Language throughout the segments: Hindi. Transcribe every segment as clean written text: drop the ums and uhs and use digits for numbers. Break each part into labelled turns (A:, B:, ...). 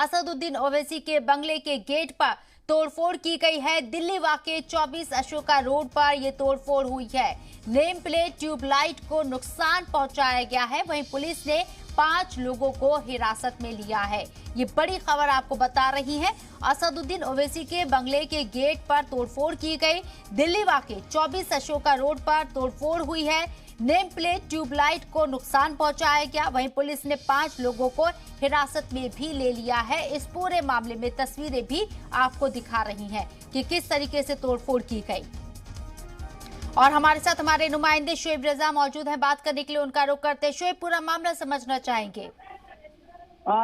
A: असदुद्दीन ओवैसी के बंगले के गेट पर तोड़फोड़ की गई है। दिल्ली वाक़े 24 अशोका रोड पर यह तोड़फोड़ हुई है। नेम प्लेट ट्यूबलाइट को नुकसान पहुंचाया गया है। वहीं पुलिस ने 5 लोगों को हिरासत में लिया है। ये बड़ी खबर आपको बता रही है। असदुद्दीन ओवैसी के बंगले के गेट पर तोड़फोड़ की गई। दिल्ली वाक़े 24 अशोका रोड पर तोड़फोड़ हुई है। नेम प्लेट ट्यूबलाइट को नुकसान पहुंचाया गया। वहीं पुलिस ने 5 लोगों को हिरासत में भी ले लिया है। इस पूरे मामले में तस्वीरें भी आपको दिखा रही हैं कि किस तरीके से तोड़फोड़ की गई। और हमारे साथ हमारे नुमाइंदे शोएब रजा मौजूद हैं। बात करने के लिए उनका रुख करते हैं। शोएब, पूरा मामला समझना चाहेंगे।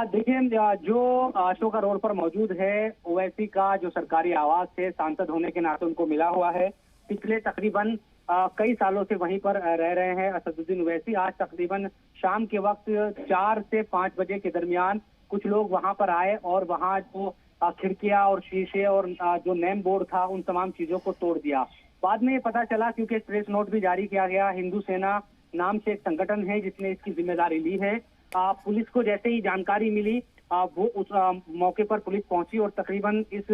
B: देखिए, जो अशोका रोड पर मौजूद है ओवैसी का जो सरकारी आवास है, सांसद होने के नाते उनको मिला हुआ है। पिछले तकरीबन कई सालों से वहीं पर रह रहे हैं असदुद्दीन ओवैसी। आज तकरीबन शाम के वक्त 4 से 5 बजे के दरमियान कुछ लोग वहां पर आए और वहां जो खिड़कियां और शीशे और जो नेम बोर्ड था उन तमाम चीजों को तोड़ दिया। बाद में ये पता चला, क्योंकि एक प्रेस नोट भी जारी किया गया, हिंदू सेना नाम से एक संगठन है जिसने इसकी जिम्मेदारी ली है। पुलिस को जैसे ही जानकारी मिली वो उस मौके पर पुलिस पहुंची और तकरीबन इस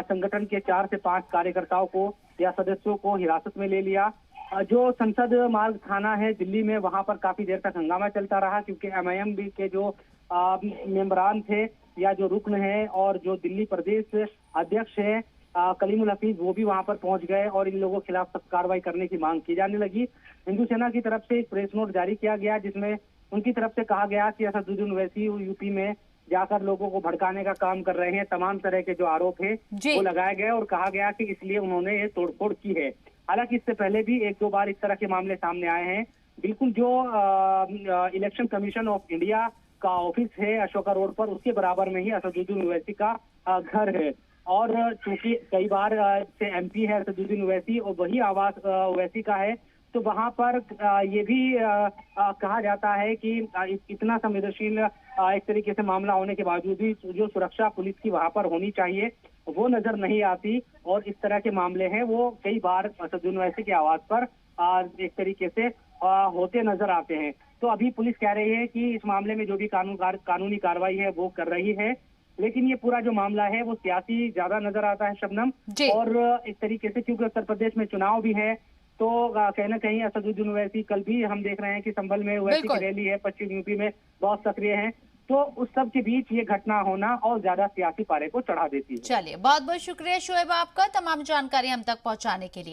B: संगठन के 4 से 5 कार्यकर्ताओं को या सदस्यों को हिरासत में ले लिया। जो संसद मार्ग थाना है दिल्ली में, वहां पर काफी देर तक हंगामा चलता रहा, क्योंकि एमआईएम भी के जो मेंबरान थे या जो रुकन है और जो दिल्ली प्रदेश अध्यक्ष है कलीमुल हफीज, वो भी वहां पर पहुंच गए और इन लोगों के खिलाफ सख्त कार्रवाई करने की मांग की जाने लगी। हिंदू सेना की तरफ से एक प्रेस नोट जारी किया गया जिसमें उनकी तरफ से कहा गया कि असदुद्दीन ओवैसी यूपी में जाकर लोगों को भड़काने का काम कर रहे हैं। तमाम तरह के जो आरोप है वो लगाए गए और कहा गया कि इसलिए उन्होंने ये तोड़फोड़ की है। हालांकि इससे पहले भी 1-2 बार इस तरह के मामले सामने आए हैं। बिल्कुल जो इलेक्शन कमीशन ऑफ इंडिया का ऑफिस है अशोका रोड पर, उसके बराबर में ही असदुद्दीन ओवैसी का घर है। और चूंकि कई बार से एमपी है असदुद्दीन ओवैसी और वही आवास ओवैसी का है, तो वहां पर ये भी कहा जाता है कि इतना संवेदनशील एक तरीके से मामला होने के बावजूद भी जो सुरक्षा पुलिस की वहां पर होनी चाहिए वो नजर नहीं आती और इस तरह के मामले हैं वो कई बार असदुद्दीन ओवैसी के आवास पर एक तरीके से होते नजर आते हैं। तो अभी पुलिस कह रही है कि इस मामले में जो भी कानूनी कार्रवाई है वो कर रही है, लेकिन ये पूरा जो मामला है वो सियासी ज्यादा नजर आता है शबनम। और एक तरीके से क्योंकि उत्तर प्रदेश में चुनाव भी है, तो कहीं ना कहीं असदुद्दीन ओवैसी, कल भी हम देख रहे हैं कि संभल में ओवैसी की रैली है, पश्चिम यूपी में बहुत सक्रिय हैं, तो उस सब के बीच ये घटना होना और ज्यादा सियासी पारे को चढ़ा देती है।
A: चलिए, बहुत बहुत शुक्रिया शोएब आपका तमाम जानकारी हम तक पहुंचाने के लिए।